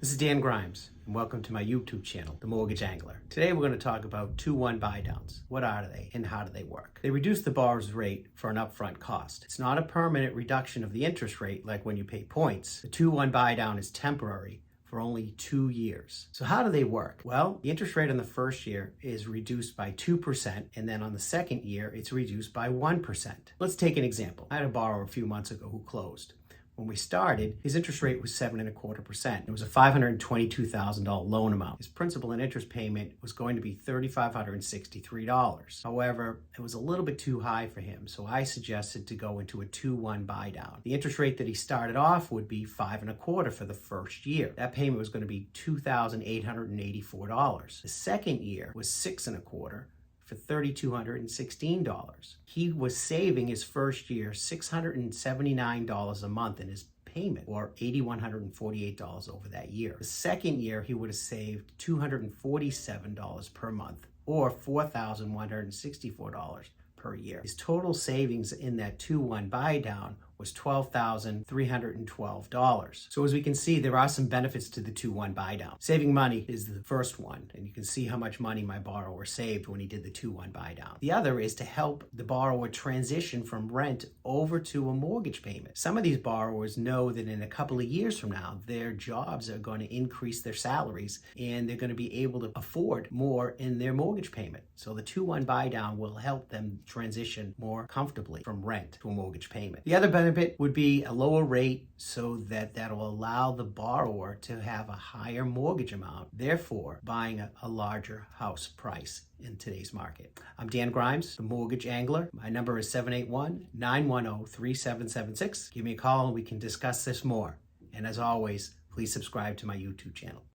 This is Dan Grimes, and welcome to my YouTube channel, The Mortgage Angler. Today we're going to talk about 2-1 buydowns. What are they and how do they work? They reduce the borrower's rate for an upfront cost. It's not a permanent reduction of the interest rate like when you pay points. The 2-1 buydown is temporary for only 2 years. So how do they work? Well, the interest rate on the first year is reduced by 2%, and then on the second year, it's reduced by 1%. Let's take an example. I had a borrower a few months ago who closed. When we started, his interest rate was 7.25%. It was a $522,000 loan amount. His principal and interest payment was going to be $3,563. However, it was a little bit too high for him, so I suggested to go into a 2-1 buydown. The interest rate that he started off would be 5.25% for the first year. That payment was going to be $2,884. The second year was 6.25% for $3,216. He was saving his first year $679 a month in his payment, or $8,148 over that year. The second year, he would have saved $247 per month, or $4,164 per year. His total savings in that 2-1 buydown was $12,312. So as we can see, there are some benefits to the 2-1 buydown. Saving money is the first one, and you can see how much money my borrower saved when he did the 2-1 buydown. The other is to help the borrower transition from rent over to a mortgage payment. Some of these borrowers know that in a couple of years from now, their jobs are going to increase their salaries, and they're going to be able to afford more in their mortgage payment. So the 2-1 buydown will help them transition more comfortably from rent to a mortgage payment. The other benefit would be a lower rate, so that'll allow the borrower to have a higher mortgage amount, therefore buying a larger house price in today's market. I'm Dan Grimes, the Mortgage Angler. My number is 781-910-3776. Give me a call and we can discuss this more. And as always, please subscribe to my YouTube channel.